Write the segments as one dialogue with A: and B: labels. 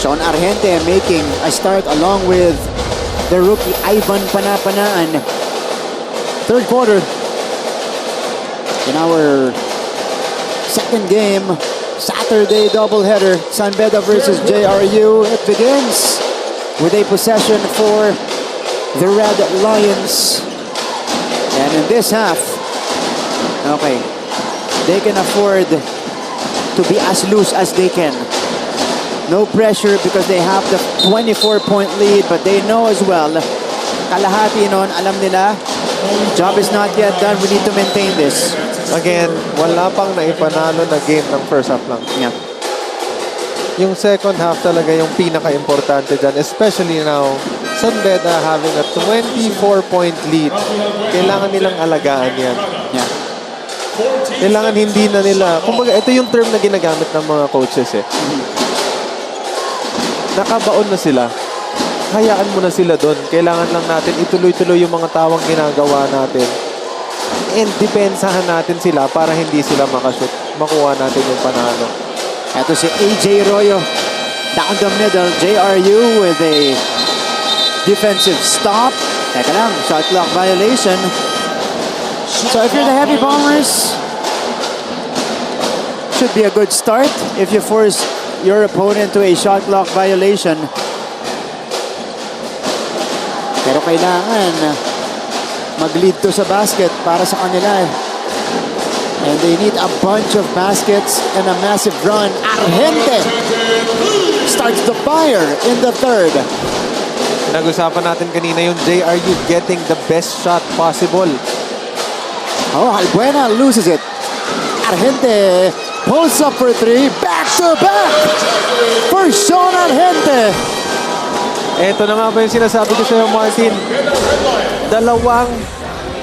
A: Sean Argente making a start along with the rookie Ivan Panapanaan. Third quarter in our second game, Saturday doubleheader, San Beda versus JRU. It begins with a possession for the Red Lions. And in this half, okay, they can afford to be as loose as they can. No pressure because they have the 24-point lead, but they know as well, kalahati nun, alam nila, job is not yet done. We need to maintain this.
B: Again, wala pang naipanalo na game ng first half lang.
A: Yeah.
B: Yung second half talaga yung pinaka-importante dyan, especially now, San Beda having a 24-point lead. Kailangan nilang alagaan yan.
A: Yeah.
B: Kailangan hindi na nila, kumbaga ito yung term na ginagamit ng mga coaches eh. Nakabaon na sila. Hayaan mo na sila doon. Kailangan lang natin ituloy-tuloy yung mga tawang ginagawa natin. And depensahan natin sila para hindi sila makashoot. Makuha natin yung panalo.
A: Ito si AJ Royo down the middle. JRU with a defensive stop. Teka lang, shot clock violation. So if you're the Heavy Bombers, should be a good start if you force your opponent to a shot clock violation. Pero kailangan mag-lead to sa basket para sa kanila. And they need a bunch of baskets and a massive run. Argente starts the fire in the third.
B: Nag-usapan natin kanina yung JRU getting the best shot possible.
A: Oh, Albuena loses it. Argente pulls up for three. Back to back for Sean Argente.
B: Eto na nga ba yung sinasabi ko sa'yo, Martin? Dalawang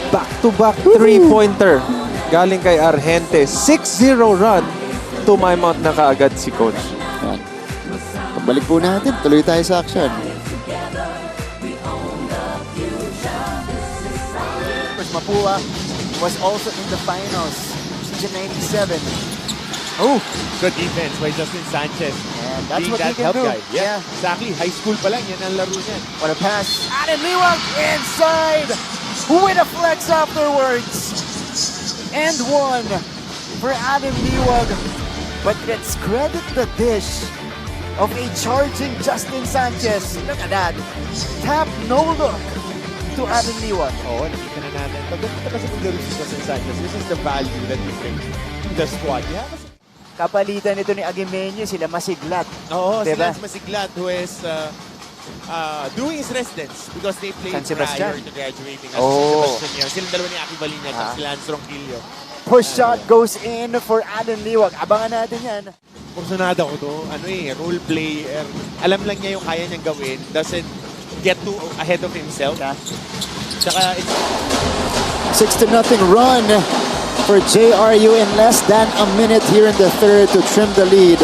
B: back-to-back three-pointer galing kay Argente. 6-0 run. Tumime-out na kaagad si Coach.
A: Yan. Pagbalik po natin, tuloy tayo sa action. Mapua was also in the finals. Season 97.
C: Oh, good defense by Justin Sanchez.
A: And that's
C: Being
A: what
C: that
A: he can
C: help
A: do.
C: guy. Yeah, exactly. High school pa lang, yan ang laro niyan.
A: What a pass. Adam Liwag inside with a flex afterwards. And one for Adam Liwag. But let's credit the dish of a charging Justin Sanchez. Look at that. Tap, no look to Adam Liwag.
C: Oo, nakita na natin. Pagdating kasi maglaro si Justin Sanchez, this is the value that you bring to the squad. Yeah, kasi
A: Kapalitan nito ni Agimenyo, sila Masiglat.
C: oo,
A: Diba?
C: si Lance Masiglat who is doing his residence because they played
A: San Sebastian.
C: prior to graduating at
A: Oh.
C: San Sebastian. Silang dalawa ni Aki Balinya at si Lance Ronquillo.
A: Push shot goes in for Adam Liwag. Abangan natin yan.
C: Kursunada ko to, role player. Alam lang niya yung kaya niyang gawin. Doesn't get too ahead of himself. Tsaka,
A: 6-0 run for JRU in less than a minute here in the third to trim the lead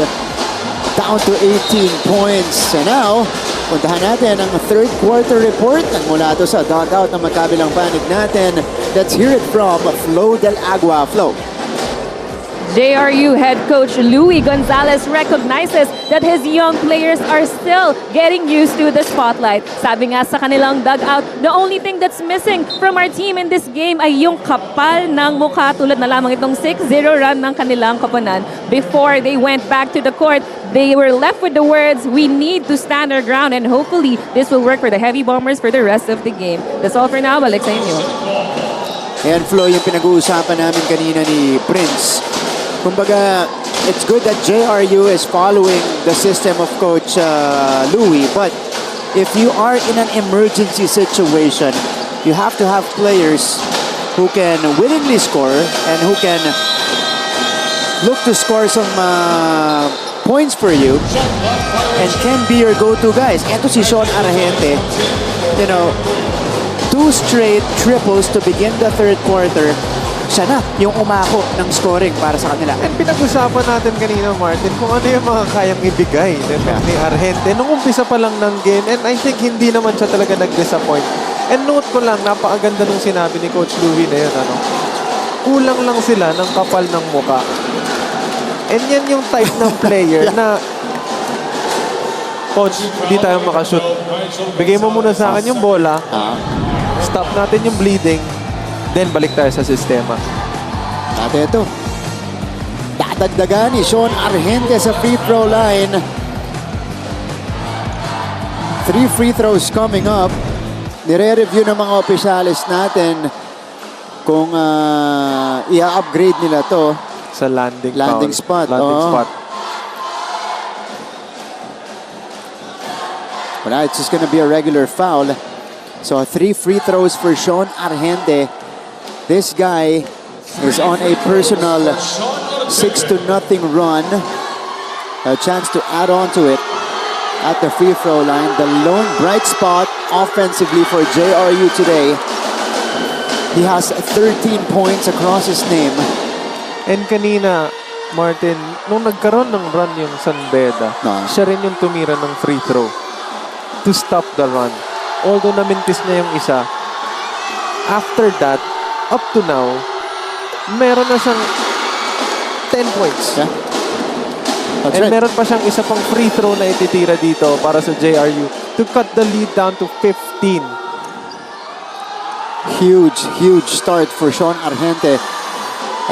A: down to 18 points. And now, puntahan natin ang third quarter report. Nagmula ito sa dugout ng magkabilang panig natin. Let's hear it from Flo Del Agua. Flo.
D: JRU head coach Louis Gonzalez recognizes that his young players are still getting used to the spotlight. Sabi nga sa kanilang dugout, the only thing that's missing from our team in this game ay yung kapal ng mukha tulad na lamang itong 6-0 run ng kanilang koponan. Before they went back to the court, they were left with the words, we need to stand our ground and hopefully this will work for the Heavy Bombers for the rest of the game. That's all for now. Balik sa inyo.
A: And Flo, yung pinag-uusapan namin kanina ni Prince. Kumbaga, it's good that JRU is following the system of Coach Louis, but if you are in an emergency situation, you have to have players who can willingly score and who can look to score some points for you and can be your go-to guys. Ito si Sean Argente, you know, 2 straight triples to begin the third quarter. Siya na yung umako ng scoring para sa kanila.
B: And pinag-usapan natin kanina, Martin, kung ano yung mga kayang ibigay ni Argente nung umpisa pa lang ng game. And I think hindi naman siya talaga nag-disappoint. And note ko lang, napakaganda nung sinabi ni Coach Louis na yun, kulang lang sila ng kapal ng muka. And yan yung type ng player na Coach, hindi tayo makashoot. Bigay mo muna sa akin yung bola. Stop natin yung bleeding. Then balik tayo sa sistema.
A: At ito, dadagdagan ni Sean Argente sa free throw line. 3 free throws coming up. Nire-review ng mga opisyalis natin kung i-upgrade nila to.
B: Sa landing
A: Spot.
B: Landing spot.
A: Wala, it's just gonna be a regular foul. So 3 free throws for Sean Argente. This guy is on a personal 6-0 run. A chance to add on to it at the free throw line. The lone bright spot offensively for JRU today. He has 13 points across his name.
B: And kanina, Martin, nung nagkaroon ng run yung San Beda, siya rin yung tumira ng free throw to stop the run. Although namintis niya yung isa, after that, up to now, meron na siyang 10 points.
A: Yeah. That's
B: And
A: right.
B: meron pa siyang isa pang free throw na ititira dito para sa JRU to cut the lead down to 15.
A: Huge start for Sean Argente.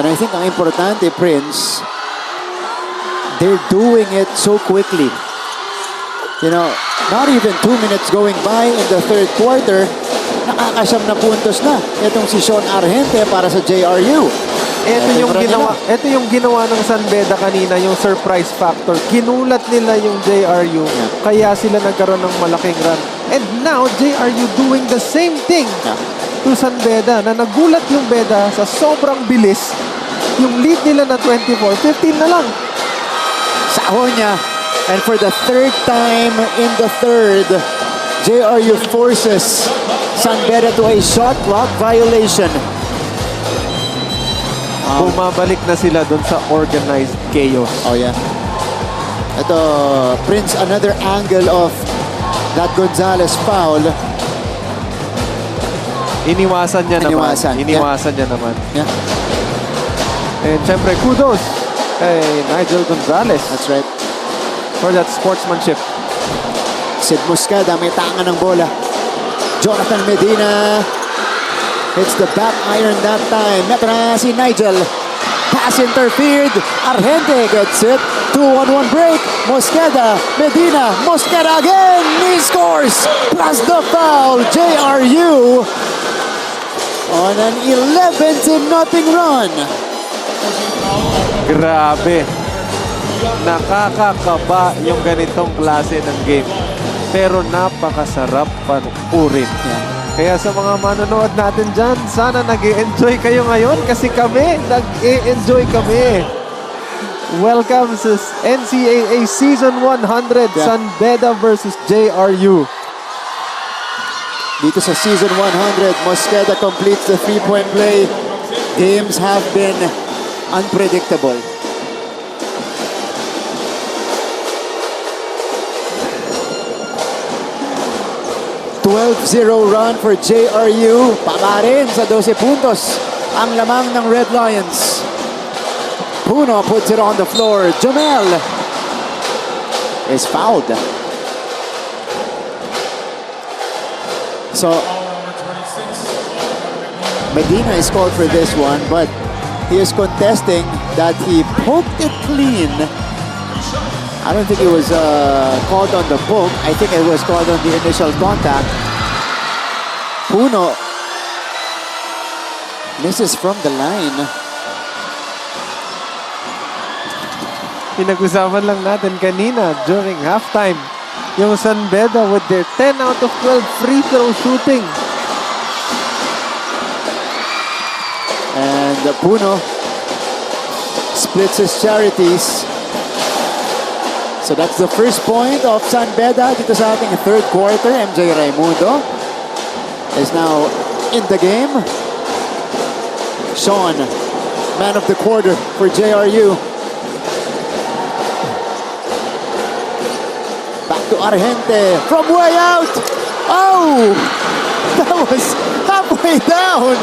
A: And I think ang importante, Prince, they're doing it so quickly. You know, not even 2 minutes going by in the third quarter, nakakasyam na puntos na itong si Sean Argente para sa JRU.
B: Ito yung ginawa ng San Beda kanina, yung surprise factor. Kinulat nila yung JRU, kaya sila nagkaroon ng malaking run. And now, JRU doing the same thing to San Beda, na nagulat yung Beda sa sobrang bilis. Yung lead nila na 24, 15 na lang.
A: Sahon niya. And for the third time in the third, JRU forces San Beda to a shot clock violation.
B: Bumabalik na sila dun sa organized chaos.
A: Oh yeah. Ito, Prince, another angle of that Gonzalez foul.
B: Iniwasan niya naman.
A: Yeah,
B: And syempre, kudos kay Nigel Gonzalez
A: that's right.
B: for that sportsmanship.
A: Sid Moscada may tanga ng bola. Jonathan Medina hits the back iron that time. Meto na si Nigel. Pass interfered. Argente gets it. 2-on-1 break. Moscada, Medina, Moscada again. He scores. Plus the foul. JRU on an 11-0 run.
B: Grabe. Nakakakaba yung ganitong klase ng game. Pero napakasarap panuurin. Kaya sa mga manonood natin dyan, sana nag-e-enjoy kayo ngayon kasi kami, nag-e-enjoy kami. Welcome sa NCAA Season 100, San Beda versus JRU.
A: Dito sa Season 100, Mosqueda completes the three-point play. Games have been unpredictable. .12-0 run for JRU. Paba rin sa 12 puntos ang lamang ng Red Lions. Puno puts it on the floor. Jamel is fouled. So, Medina is called for this one, but he is contesting that he poked it clean. I don't think it was called on the poke. I think it was called on the initial contact. Puno misses from the line.
B: Pinag-usapan lang natin kanina during halftime. Yung San Beda with their 10 out of 12 free throw shooting.
A: And Puno splits his charities. So that's the first point of San Beda dito sa ating third quarter. MJ Raimundo is now in the game. Sean, man of the quarter for JRU. Back to Argente from way out. Oh, that was halfway down.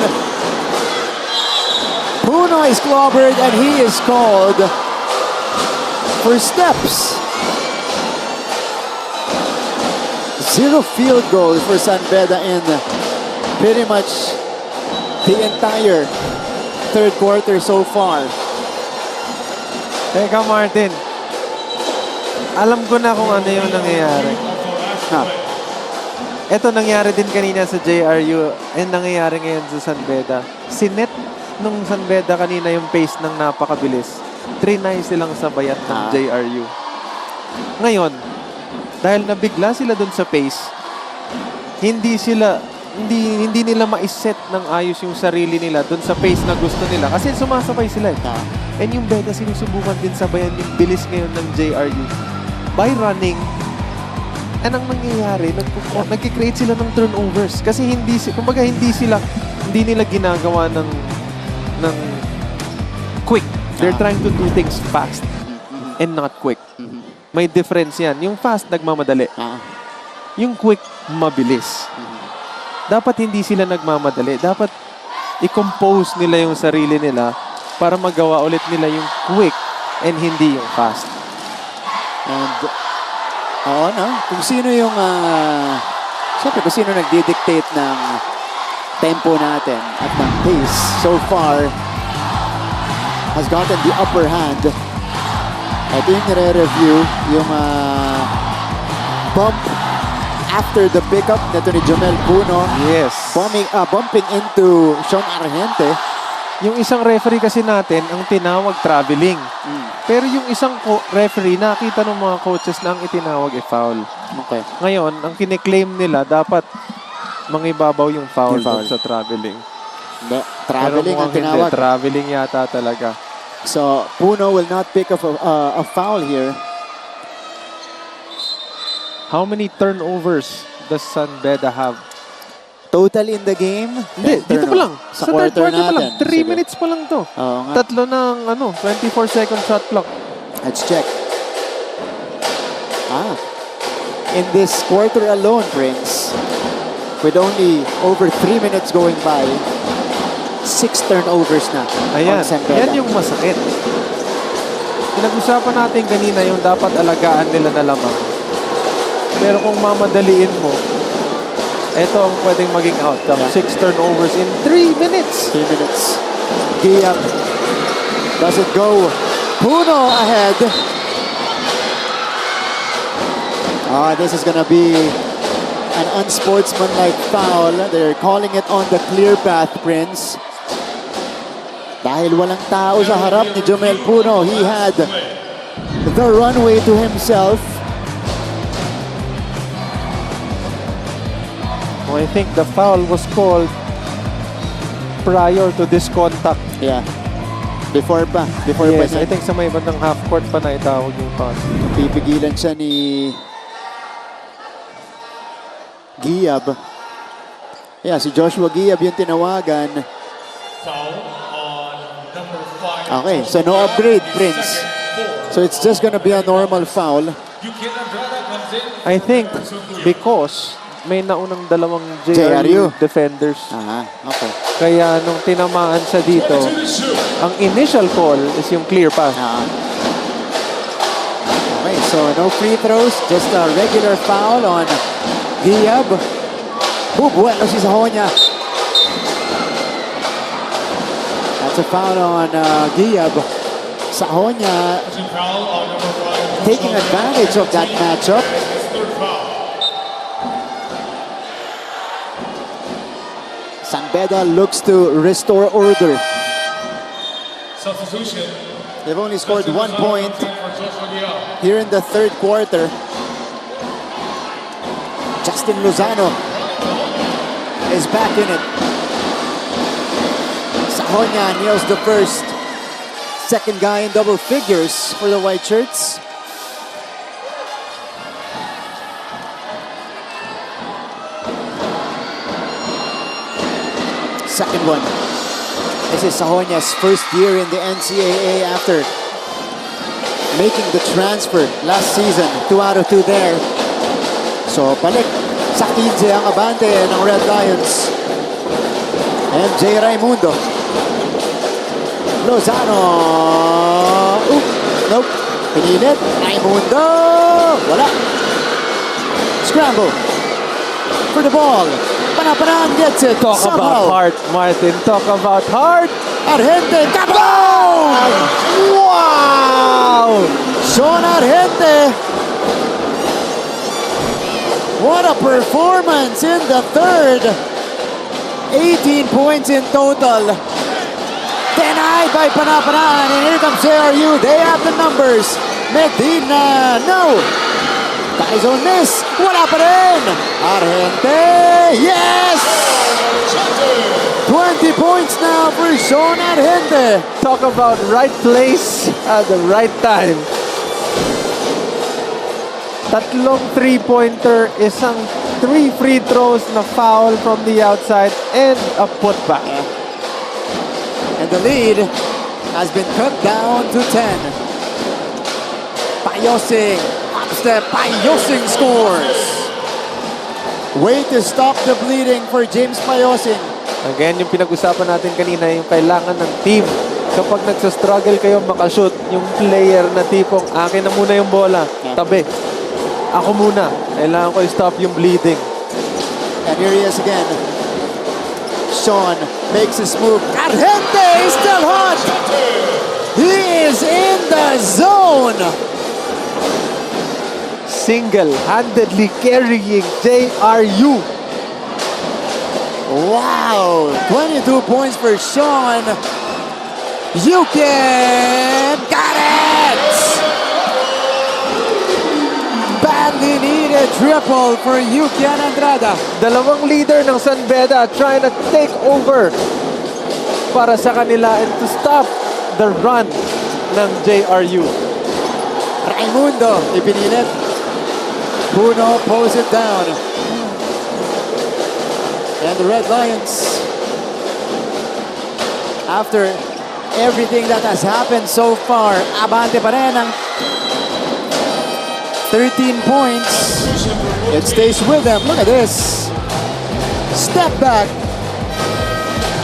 A: Puno is clobbered and he is called for steps. 0 field goals for San Beda in pretty much the entire third quarter so far.
B: Teka, Martin. Alam ko na kung ano yung nangyayari.
A: Ha?
B: Ito nangyari din kanina sa JRU and nangyayari ngayon sa San Beda. Sinet nung San Beda kanina yung pace ng napakabilis. 3-9 silang sabayat ng JRU. Ngayon, dahil nabigla sila dun sa pace, hindi nila maiset ng ayos yung sarili nila dun sa pace na gusto nila. Kasi sumasabay sila. And yung Beda sinusubukan din sabayan yung bilis ngayon ng JRU. By running, anong nangyayari? Nagkikreate sila ng turnovers. Kasi hindi nila ginagawa ng quick. They're trying to do things fast and not quick. May difference yan. Yung fast, nagmamadali. Yung quick, mabilis. Dapat hindi sila nagmamadali. Dapat i-compose nila yung sarili nila para magawa ulit nila yung quick and hindi yung fast.
A: And, oo no, kung sino yung, syempre kung sino nagdi-dictate ng tempo natin at ng pace so far has gotten the upper hand. Ito yung nire-review, yung bump after the pickup nito ni Jomel Puno.
B: Yes.
A: Bumping into Sean Argente.
B: Yung isang referee kasi natin, ang tinawag traveling. Pero yung isang referee, nakita ng mga coaches na ang itinawag foul.
A: Okay.
B: Ngayon, ang kiniklaim nila, dapat mangibabaw yung foul dun sa traveling.
A: Hindi,
B: Pero
A: traveling ang
B: mukhang hindi,
A: tinawag.
B: traveling yata talaga.
A: So, Puno will not pick up a foul here.
B: How many turnovers does San Beda have?
A: Total in the game?
B: Hindi, dito pa lang.
A: Sa
B: third
A: quarter
B: quarter pa lang.
A: natin.
B: 3
A: Sige.
B: minutes pa lang to.
A: Oo nga.
B: Tatlo ng 24-second shot clock.
A: Let's check. In this quarter alone, Prince, with only over 3 minutes going by, 6 turnovers na
B: Ayan,
A: on San Beda.
B: yan yung masakit. Pinag-usapan natin kanina yung dapat alagaan nila na lamang. Pero kung mamadaliin mo, ito ang pwedeng maging outcome. 6 turnovers in 3 minutes.
A: 3 minutes. Giap doesn't go. Puno ahead. This is gonna be an unsportsmanlike foul. They're calling it on the clear path, Prince. Dahil walang tao sa harap ni Jomel Puno, he had the runway to himself.
B: I think the foul was called prior to this contact.
A: Yeah. Before pa
B: Yes,
A: niya.
B: I think sa may bandang half court pa na itawag yung foul.
A: Pipigilan siya ni Giab. Yeah, si Joshua Giab yung tinawagan. Okay, so no upgrade, Prince. So it's just gonna be a normal foul.
B: I think because may naunang dalawang
A: JRU
B: JRU defenders.
A: Okay.
B: Kaya nung tinamaan siya dito, ang initial call is yung clear pass.
A: Okay, so no free throws, just a regular foul on Giab. Bueno si Sahonia. That's a foul on Giab. Sahonia taking advantage of that matchup. San Beda looks to restore order.
E: Substitution.
A: They've only scored 1 point here in the third quarter. Justin Lozano is back in it. Sahonia nails the first. Second guy in double figures for the white shirts. Second one. This is Sahonia's first year in the NCAA after making the transfer last season. 2 out of 2 there. So, balik sa 15 ang abante ng Red Lions. MJ Raimundo. Lozano. Nope. Pinilit. Raimundo. Wala. Scramble. for the ball. Panapanan gets it.
B: Talk about
A: somehow.
B: heart, Martin. Talk about heart.
A: Argente, kaboom!
B: Wow!
A: Sean Argente. What a performance in the third. 18 points in total. Denied by Panapanan. And here comes JRU. They have the numbers. Medina, no. Tyson miss. Wala pa rin. Argente, yes! 20 points now for Sean Argente.
B: Talk about right place at the right time. Tatlong three-pointer, isang 3 free throws na foul from the outside, and a putback.
A: And the lead has been cut down to 10. Payosing, up step, Payosing scores. Way to stop the bleeding for James Payosing.
B: Again, yung pinag-usapan natin kanina, yung kailangan ng team. Kapag nagsastruggle kayo makashoot, yung player na tipong, akin na muna yung bola, tabi. Ako muna. Kailangan ko i-stop yung bleeding.
A: And here he is again. Sean makes his move. Argente is still hot. He is in the zone.
B: Single-handedly carrying JRU.
A: Wow, 22 points for Sean. You can got it. Badly needed triple for Yukian Andrada.
B: Dalawang leader ng San Beda trying to take over para sa kanila and to stop the run ng JRU.
A: Raimundo ipinilit. Puno pulls it down. And the Red Lions, after everything that has happened so far, abante pa rin ang 13 points. It stays with them. Look at this. Step back.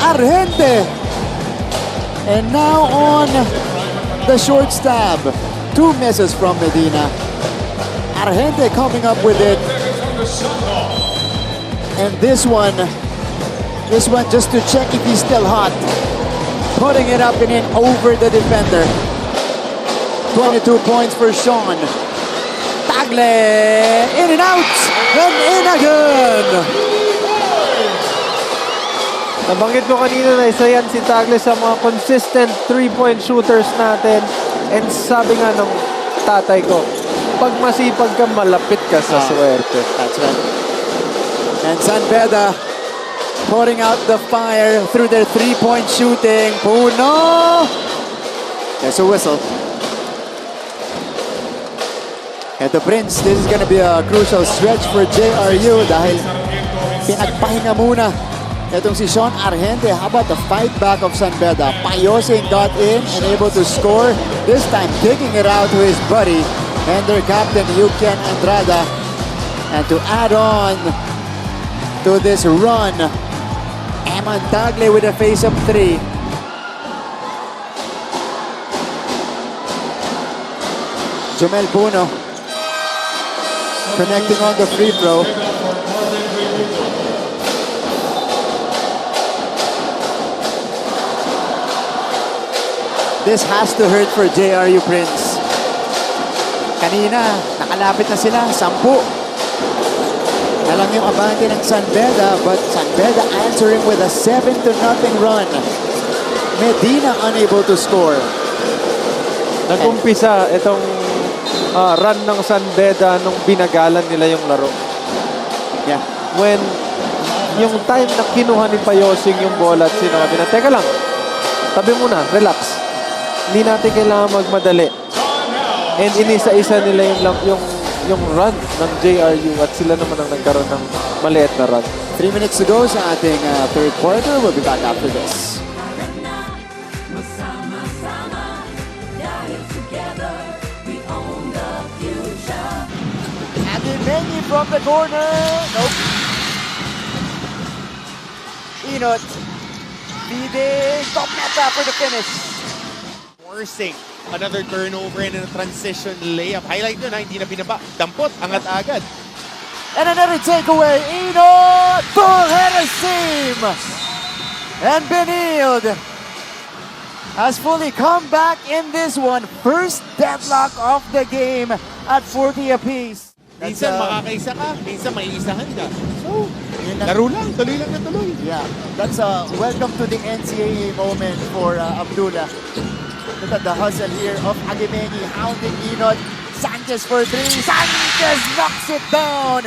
A: Argente. And now on the short stab. 2 misses from Medina. Argente coming up with it. And this one just to check if he's still hot. Putting it up and in over the defender. 22 points for Sean. Tagle, in and out, and in again.
B: Nabanggit ko kanina na isa yan si Tagle sa mga consistent 3-point shooters natin. And sabi nga ng tatay ko, pag masipag ka, malapit ka sa swerte.
A: That's right. And San Beda putting out the fire through their 3-point shooting. Puno! There's a whistle. And the Prince, this is gonna be a crucial stretch for JRU dahil pinagpahinga muna itong si Sean Argente. How about the fight back of San Beda? Payosing got in and able to score. This time kicking it out to his buddy and their captain Yukian Andrada. And to add on to this run, Eman Tagle with a face-up 3. Jomel Puno connecting on the free throw. This has to hurt for JRU Prince. Kanina, nakalapit na sila, 10. Na lang yung abante ng San Beda, but San Beda answering with a 7-0 run. Medina unable to score.
B: Nag-umpisa itong run ng San Beda nung binagalan nila yung laro.
A: Yeah.
B: When yung time na kinuha ni Payosing yung bola at sinabi na, teka lang, tabi muna, relax. Hindi natin kailangan magmadali. And inisa-isa nila yung run ng JRU at sila naman ang nagkaroon ng maliit na run.
A: 3 minutes to go sa ating third quarter. We'll be back after this. And Imeni from the corner. Nope. Inot. Feeding. Top meta for the finish.
C: Forcing another turnover and a transition layup. Highlight yun, hindi na binaba. Dampot, angat agad.
A: And another takeaway. Enoch, full header seam. And Benilde has fully come back in this one. First deadlock of the game at 40 apiece.
C: Minsan makakaisa ka, minsan may isahan ka. So,
A: Yun lang.
C: laro lang, tuloy lang na tuloy.
A: Yeah, that's a welcome to the NCAA moment for Abdullah. Look at the hustle here of Agemeni hounding Enoch. Sanchez for three. Sanchez knocks it down.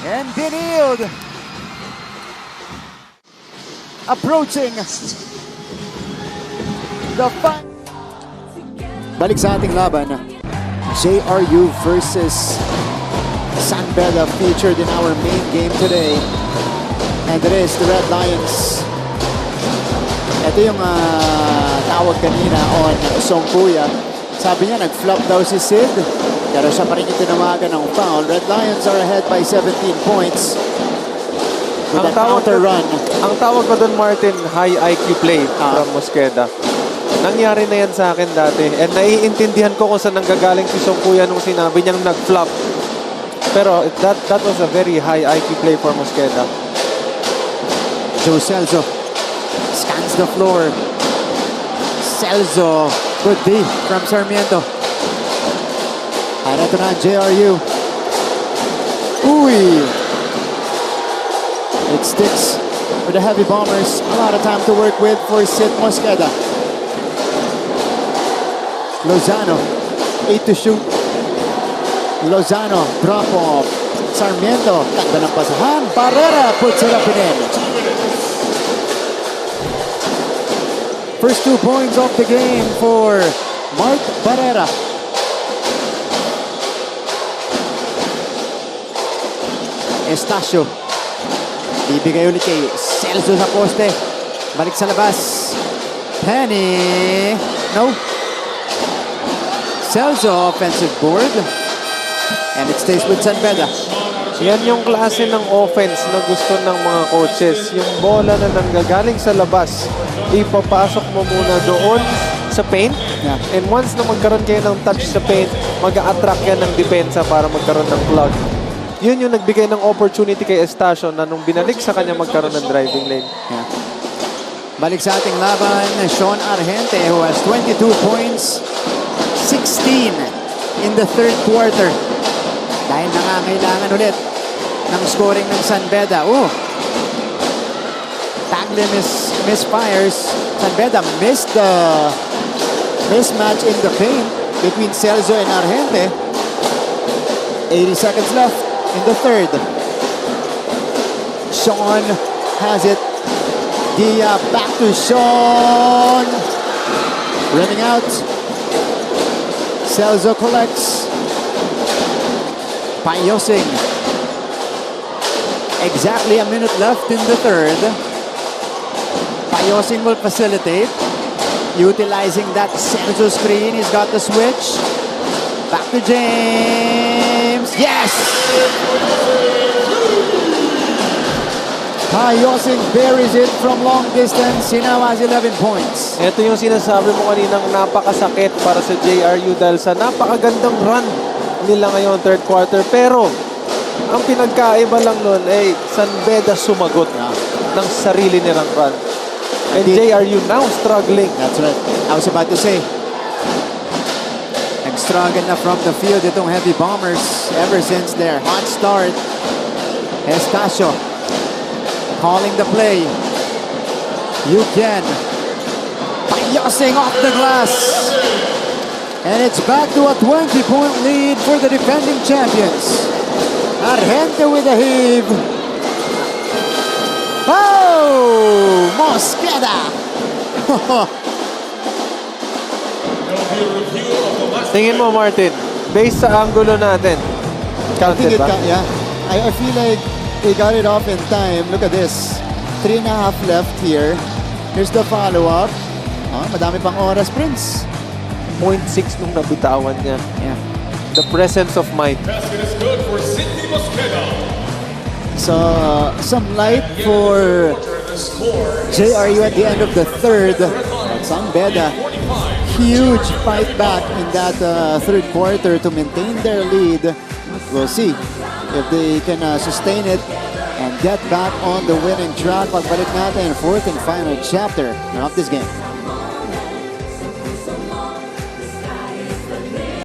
A: And Benilde approaching the fun. Balik sa ating laban. JRU versus San Beda featured in our main game today. And it is the Red Lions. Ito yung tawag kanina on Songkuya. Sabi niya, nag-flop daw si Sid. Pero siya pa rin yung tinawagan ng foul. Red Lions are ahead by 17 points. With a counter run.
B: Ang tawag ko doon, Martin, high IQ play from Mosqueda. Nangyari na yan sa akin dati. And naiintindihan ko kung saan nanggagaling si Songkuya nung sinabi niyang nag-flop. Pero that was a very high IQ play for Mosqueda.
A: Joe Celso scans the floor. Celso, good D from Sarmiento. At ito na, JRU. Uy! It sticks for the Heavy Bombers. A lot of time to work with for Sid Mosqueda. Lozano, 8 to shoot. Lozano, drop off. Sarmiento, tanda ng pasahan. Barrera puts it up and in. First 2 points of the game for Mark Barrera. Estacio. Bibigay ulit kay Celso sa poste. Balik sa labas. Penny. No. Celso, offensive board. And it stays with San Beda.
B: Yan yung klase ng offense na gusto ng mga coaches. Yung bola na nanggagaling sa labas, ipapasok mo muna doon sa paint.
A: Yeah.
B: And once na magkaroon kayo ng touch sa paint, mag-a-attract yan ng depensa para magkaroon ng cloud. Yun yung nagbigay ng opportunity kay Estacio na nung binalik sa kanya magkaroon ng driving lane.
A: Yeah. Balik sa ating laban, Sean Argente, who has 22 points, 16 in the third quarter. Dahil nangangailangan ulit ng scoring ng San Beda. Tagle misfires. San Beda missed the mismatch in the paint between Celso and Argente. 80 seconds left in the third. Sean has it. Dia back to Sean. Running out. Celso collects. Payosing. Exactly a minute left in the third. Payosing will facilitate. Utilizing that Celso screen. He's got the switch. Back to James. Yes! Payosing buries it from long distance. He now has 11 points.
B: Ito yung sinasabi mo kaninang napakasakit para sa JRU dahil sa napakagandang run nila ngayon third quarter. Pero ang pinagkaiba lang nun ay San Beda sumagot ng sarili nilang run. And JRU now struggling.
A: That's right. I was about to say, nag-struggle na from the field itong Heavy Bombers ever since their hot start. Estacio calling the play. You can. Payosing off the glass. And it's back to a 20-point lead for the defending champions. Argente with a heave. Oh! Mosqueda!
B: Tingin mo, Martin, based sa angulo natin,
A: I think
B: counted
A: it
B: ba?
A: yeah. I feel like he got it off in time. Look at this. 3.5 left here. Here's the follow-up. Madami pang oras, Prince.
B: 0.6 nung nabitawan niya.
A: Yeah.
B: The presence of mind.
E: Basket is good for Sidney Mosqueda.
A: So, some light for JRU at the end of the third. San Beda, huge fight back in that third quarter to maintain their lead. We'll see if they can sustain it and get back on the winning track. Pagbalik natin, fourth and final chapter of this game.